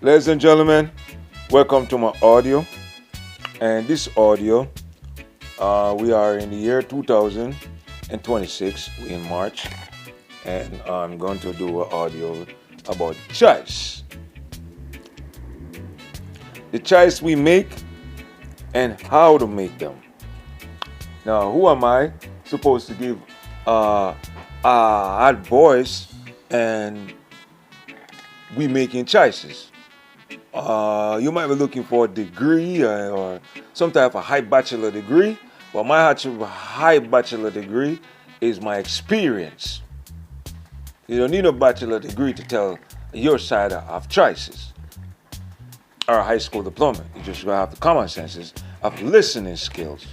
Ladies and gentlemen, welcome to my audio. And this audio, we are in the year 2026, we in March, and I'm going to do an audio about choice. The choice we make and how to make them. Now, who am I supposed to give advice and we making choices? You might be looking for a degree or some type of high bachelor degree. Well, my high bachelor degree is my experience. You don't need a bachelor degree to tell your side of choices or a high school diploma. You just gotta have the common senses of listening skills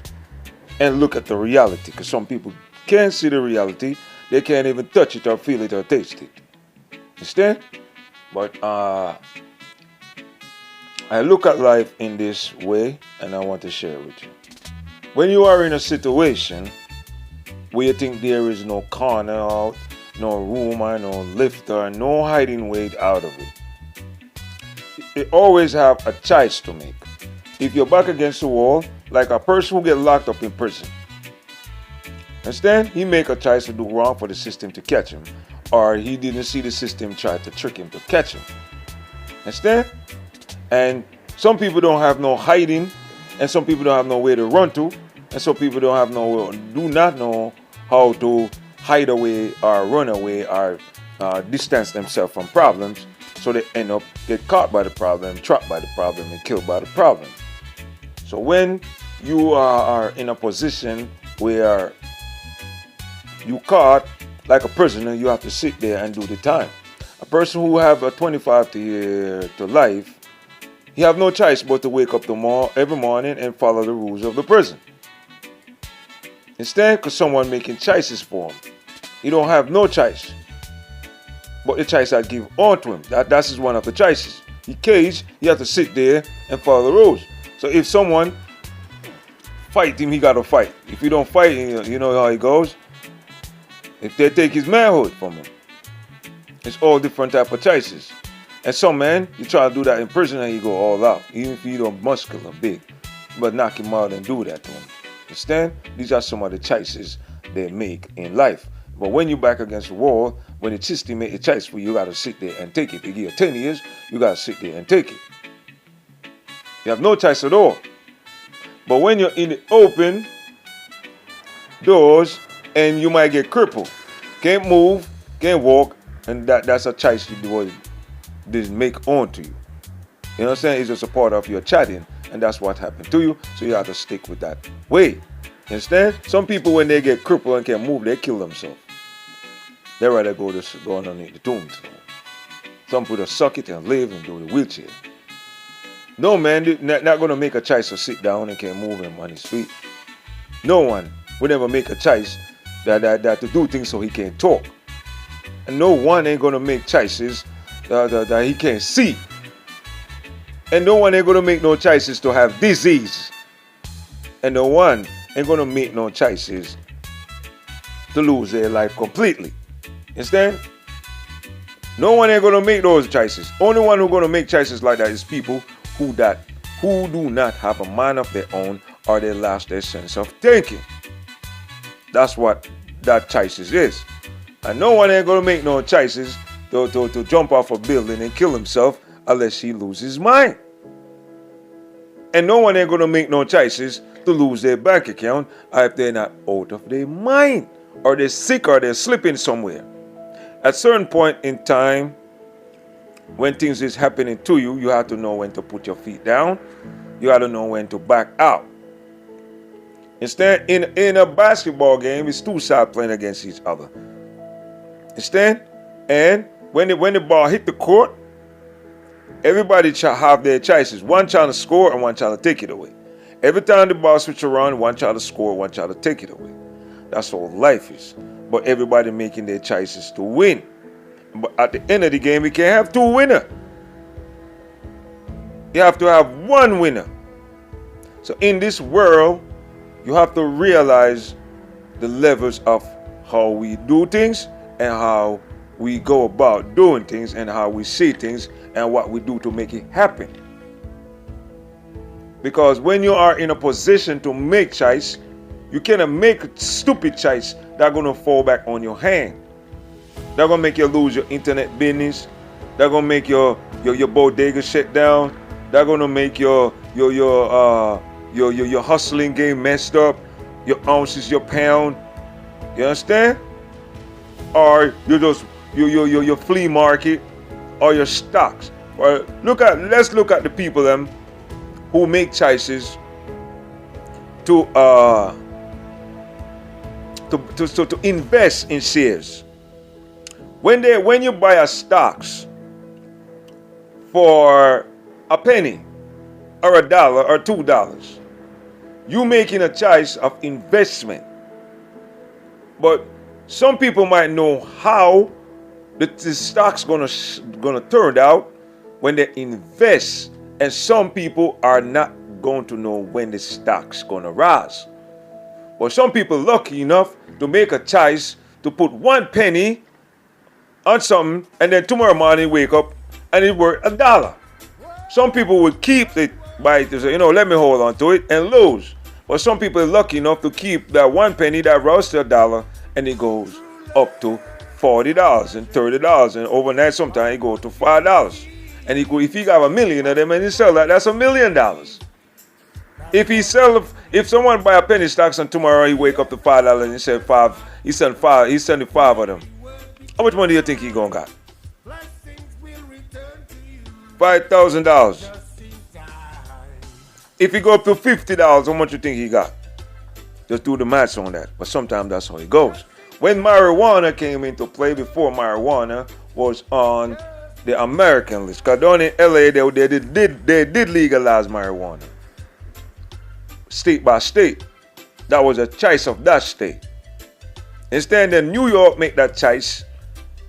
and look at the reality. Because some people can't see the reality, they can't even touch it or feel it or taste it. Understand? But I look at life in this way and I want to share with you. When you are in a situation where you think there is no corner out, no room or no lift or no hiding way out of it, you always have a choice to make. If you're back against the wall, like a person who get locked up in prison, understand? He make a choice to do wrong for the system to catch him, or he didn't see the system try to trick him to catch him. Understand? And some people don't have no hiding, and some people don't have no way to run to, and some people do not know how to hide away or run away or distance themselves from problems, so they end up get caught by the problem, trapped by the problem, and killed by the problem. So when you are in a position where you caught like a prisoner, you have to sit there and do the time. A person who have a 25 year to life, he have no choice but to wake up every morning and follow the rules of the prison. Instead, because someone making choices for him, he don't have no choice. But the choice I give on to him, that's one of the choices. He caged, he have to sit there and follow the rules. So if someone fight him, he got to fight. If he don't fight, you know how it goes. If they take his manhood from him, it's all different type of choices. And some man, you try to do that in prison and you go all out. Even if you don't muscular, big. But knock him out and do that to him. Understand? These are some of the choices they make in life. But when you're back against the wall, when the system make a choice for you, you got to sit there and take it. They give you 10 years, you got to sit there and take it. You have no choice at all. But when you're in the open doors and you might get crippled, can't move, can't walk, and that's a choice you do. This make on to you. You know what I'm saying? It's just a part of your chatting, and that's what happened to you. So you have to stick with that way. You understand? Some people, when they get crippled and can't move, they kill themselves. They rather go underneath the tombstone. Some people just suck it and live and do the wheelchair. No man, not gonna make a choice to sit down and can't move him on his feet. No one would ever make a choice that to do things so he can't talk. And no one ain't gonna make choices that he can't see. And no one ain't gonna make no choices to have disease. And no one ain't gonna make no choices to lose their life completely. Understand? No one ain't gonna make those choices. Only one who gonna make choices like that is people who do not have a mind of their own, or they lost their sense of thinking. That's what that choices is. And no one ain't gonna make no choices to jump off a building and kill himself unless he loses his mind. And no one ain't gonna make no choices to lose their bank account if they're not out of their mind, or they're sick, or they're slipping somewhere. At certain point in time, when things is happening to you, you have to know when to put your feet down. You have to know when to back out. Instead, in a basketball game, it's two sides playing against each other. Understand? And when the ball hit the court, everybody have their choices. One trying to score and one trying to take it away. Every time the ball switch around, one trying to score, one trying to take it away. That's all life is. But everybody making their choices to win. But at the end of the game, you can't have two winners. You have to have one winner. So in this world, you have to realize the levels of how we do things and how we go about doing things and how we see things and what we do to make it happen. Because when you are in a position to make choice, you cannot make stupid choice that are going to fall back on your hand. They're going to make you lose your internet business. They're going to make your bodega shut down. They're going to make your hustling game messed up. Your ounces, your pound. You understand? Or your flea market or your stocks. Or let's look at the people who make choices to invest in shares. When you buy a stocks for a penny or $1 or $2, you making a choice of investment. But some people might know how the stock's gonna turn out when they invest, and some people are not going to know when the stock's gonna rise. But some people lucky enough to make a choice to put 1 penny on something, and then tomorrow morning wake up and it's worth $1. Some people would keep it by say, let me hold on to it and lose. But some people are lucky enough to keep that 1 penny that rose to $1, and it goes up to $40 and $30, and overnight sometimes it goes to $5. And if he got 1 million of them and he sell that's $1 million. If someone buy a penny stocks and tomorrow he wake up to $5 and he said he's selling 5 of them, how much money do you think he gonna got? $5,000. If he go up to $50, how much you think he got? Just do the maths on that. But sometimes that's how it goes. When marijuana came into play, before marijuana was on the American list, because down in LA they did legalize marijuana, state by state. That was a choice of that state. Instead, then New York make that choice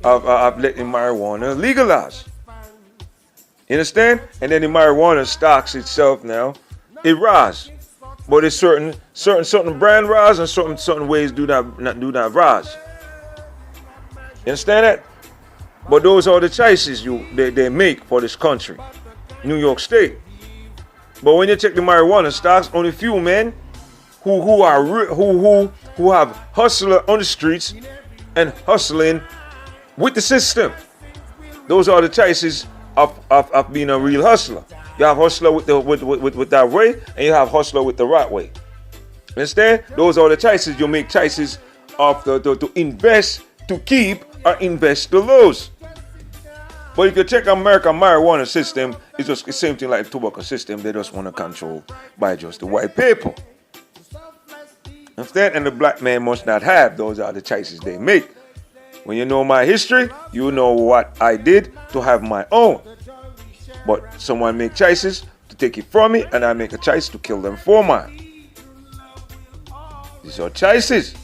of letting marijuana legalize. You understand? And then the marijuana stocks itself now, it rise. But it's certain brand rise and certain ways do not rise. You understand that? But those are the choices they make for this country, New York State. But when you check the marijuana stocks, only few men who have hustler on the streets and hustling with the system. Those are the choices of being a real hustler. You have hustler with that way, and you have hustler with the right way. Understand? Those are the choices. You make choices of to invest to keep or invest to lose. But if you check American marijuana system, it's just the same thing like the tobacco system. They just want to control by just the white people. Understand? And the black man must not have. Those are the choices they make. When you know my history, you know what I did to have my own. But someone make choices to take it from me, and I make a choice to kill them for mine. These are choices.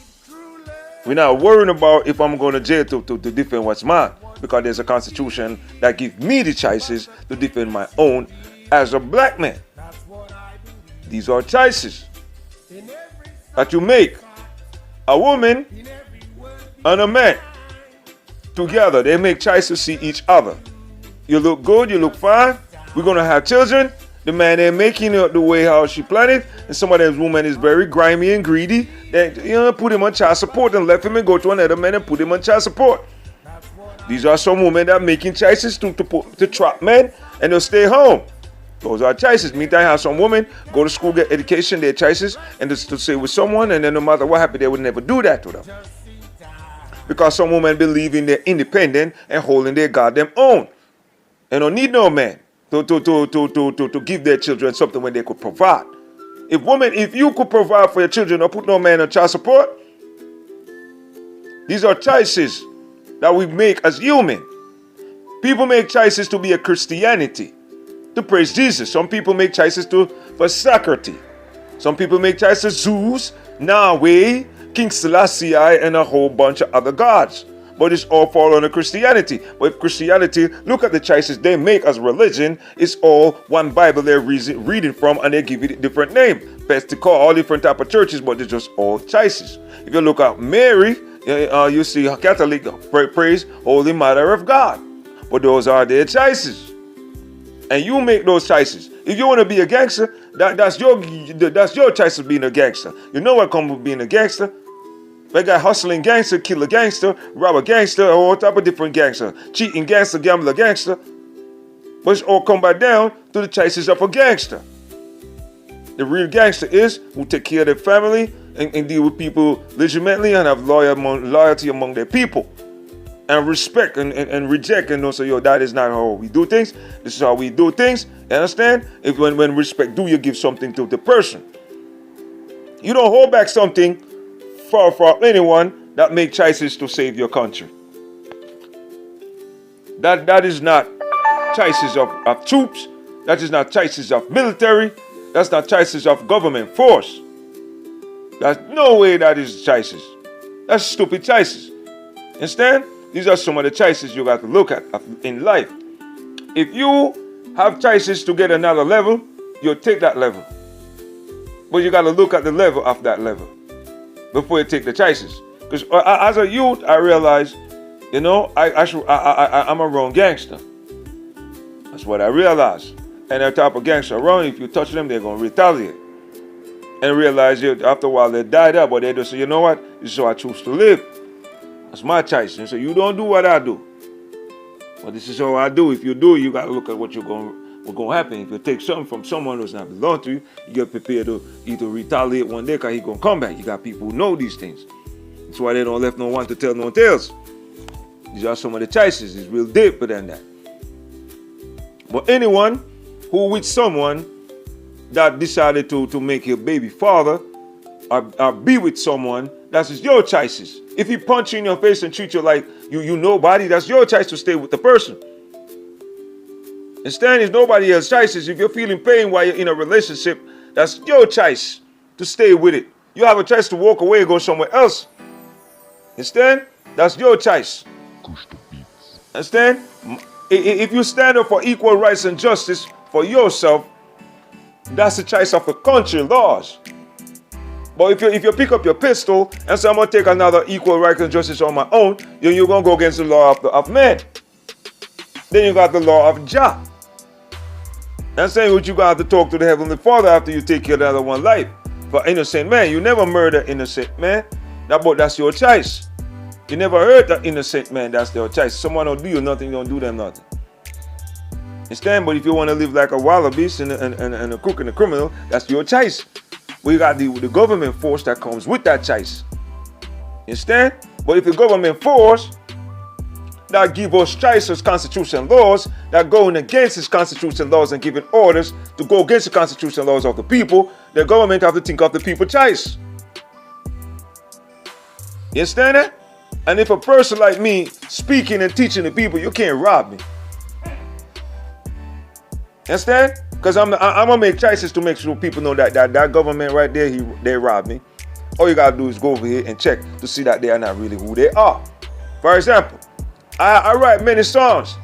We're not worrying about if I'm going to jail to defend what's mine, because there's a constitution that gives me the choices to defend my own as a black man. These are choices that you make. A woman and a man together, they make choices to see each other. You look good, you look fine, we're going to have children. The man ain't making it the way how she planned it, and some of those women is very grimy and greedy. They put him on child support and left him and go to another man and put him on child support. These are some women that are making choices to trap men and they'll stay home. Those are choices. Meantime, have some women go to school, get education, their choices, and to stay with someone, and then no matter what happened, they would never do that to them. Because some women believe in their independent and holding their goddamn own. They don't need no man to give their children something when they could provide. If you could provide for your children or put no man on child support, these are choices that we make as human. People make choices to be a Christianity, to praise Jesus. Some people make choices for Socrates. Some people make choices Zeus, Yahweh, King Selassie, and a whole bunch of other gods. But it's all fall under Christianity. But if Christianity, look at the choices they make as religion, it's all one Bible they're reading from, and they give it a different name. Best to call all different type of churches, but they're just all choices. If you look at Mary You see Catholic praise Holy Mother of God. But those are their choices. And you make those choices. If you want to be a gangster, that's your choice of being a gangster. You know what comes with being a gangster? They got hustling gangster, kill a gangster, rob a gangster, all type of different gangster. Cheating gangster, gambler gangster. But it's all come back down to the choices of a gangster. The real gangster is who take care of their family and deal with people legitimately and have loyalty among their people. And respect and reject and say, yo, that is not how we do things. This is how we do things. You understand? If when respect do, you give something to the person. You don't hold back something for anyone that make choices to save your country. That is not choices of troops. That is not choices of military. That's not choices of government force. There's no way that is choices. That's stupid choices. Understand? These are some of the choices you got to look at in life. If you have choices to get another level, you'll take that level. But you got to look at the level of that level before you take the choices. Because as a youth, I realized, I'm a wrong gangster. That's what I realized. And that type of gangster around, if you touch them, they're going to retaliate. And realize after a while they died up, but they just say, you know what? This is how I choose to live. That's my choice. And so you don't do what I do. But this is how I do. If you do, you got to look at what's going to happen. If you take something from someone who's not belong to you, you get prepared to either retaliate one day because he's going to come back. You got people who know these things. That's why they don't left no one to tell no tales. These are some of the choices. It's real deeper than that. But anyone who with someone that decided to make your baby father or be with someone, that's just your choices. If he punch you in your face and treat you like you nobody, that's your choice to stay with the person. Understand? It's nobody else's choices. If you're feeling pain while you're in a relationship, that's your choice to stay with it. You have a choice to walk away and go somewhere else. Understand? That's your choice. Understand? If you stand up for equal rights and justice for yourself, that's the choice of the country laws. But if you pick up your pistol and say, I'm going to take another equal rights and justice on my own, then you're going to go against the law of man. Then you got the law of Jah. I'm saying what you got to talk to the Heavenly Father after you take care of the other one life. For innocent man, you never murder innocent man. That's your choice. You never hurt that innocent man, that's their choice. Someone don't do you nothing, you don't do them nothing. Understand? But if you want to live like a wild beast and a crook and a criminal, that's your choice. We got the government force that comes with that choice. Understand? But if the government force that give us choices, constitution laws, that going against his constitution laws and giving orders to go against the constitution laws of the people, the government have to think of the people choice. You understand that? And if a person like me speaking and teaching the people, you can't rob me. Understand? Because I'm gonna make choices to make sure people know that government right there, they robbed me. All you gotta do is go over here and check to see that they are not really who they are. For example, I write many songs.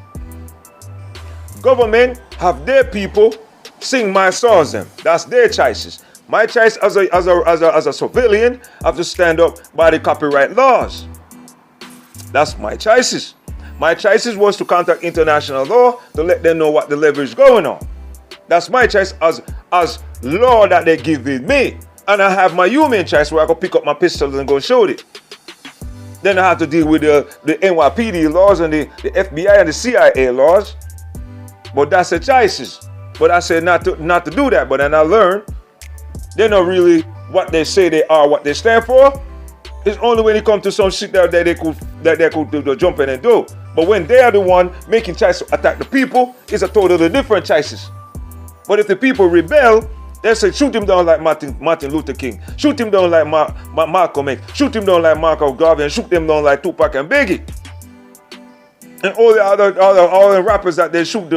Government have their people sing my songs. Them. That's their choices. My choice as a civilian, I have to stand up by the copyright laws. That's my choices. My choices was to contact international law to let them know what the level is going on. That's my choice as law that they give me. And I have my human choice where I go pick up my pistol and go shoot it. Then I have to deal with the NYPD laws and the FBI and the CIA laws. But that's the choices. But I said not to do that. But then I learned they're not really what they say they are, what they stand for. It's only when it comes to some shit that they could jump in and do. But when they are the one making choices to attack the people, it's a totally different choices. But if the people rebel, they say shoot him down like Martin Luther King, shoot him down like Malcolm X, shoot him down like Marcus Garvey, and shoot them down like Tupac and Biggie. And all the rappers that they shoot,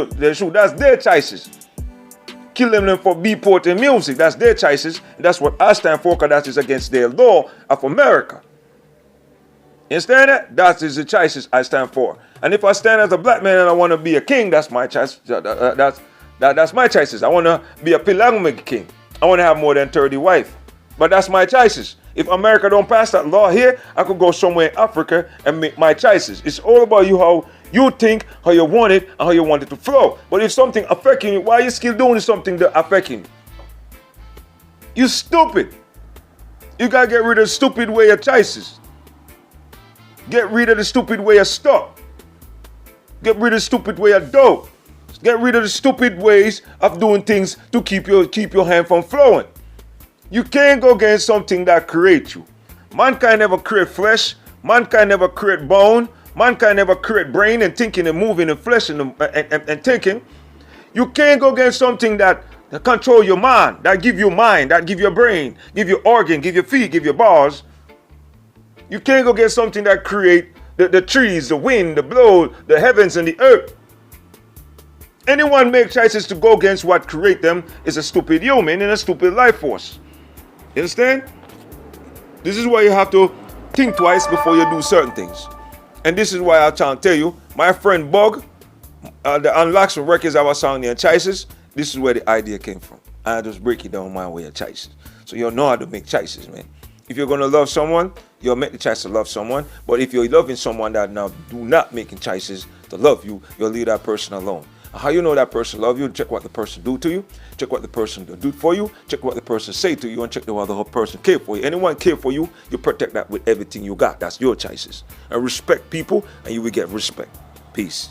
that's their choices. Kill them for Beatport and music, that's their choices. And that's what I stand for, because that is against their law of America. You understand that? That is the choices I stand for. And if I stand as a black man and I want to be a king, that's my choice. That's my choices. I want to be a Pilangume king. I want to have more than 30 wives. But that's my choices. If America don't pass that law here, I could go somewhere in Africa and make my choices. It's all about you, how you think, how you want it, and how you want it to flow. But if something affecting you, why are you still doing something that affecting you? You stupid. You gotta get rid of the stupid way of choices. Get rid of the stupid way of stuff. Get rid of the stupid way of dope. Get rid of the stupid ways of doing things to keep your hand from flowing. You can't go against something that creates you. Mankind never create flesh. Mankind never create bone. Mankind never create brain and thinking and moving and flesh and thinking. You can't go against something that control your mind, that give you mind, that give your brain, give you organ, give your feet, give your balls. You can't go against something that create the trees, the wind, the blow, the heavens and the earth. Anyone make choices to go against what create them is a stupid human and a stupid life force. You understand? This is why you have to think twice before you do certain things. And this is why I'm trying to tell you, my friend Bug, the Unlocks from Records I was sounding and choices, this is where the idea came from. I just break it down my way of choices. So you'll know how to make choices, man. If you're going to love someone, you'll make the choice to love someone. But if you're loving someone that now do not making choices to love you, you'll leave that person alone. How you know that person love you? Check what the person do to you. Check what the person do for you. Check what the person say to you, and check what the whole person care for you. Anyone care for you, you protect that with everything you got. That's your choices. And respect people, and you will get respect. Peace.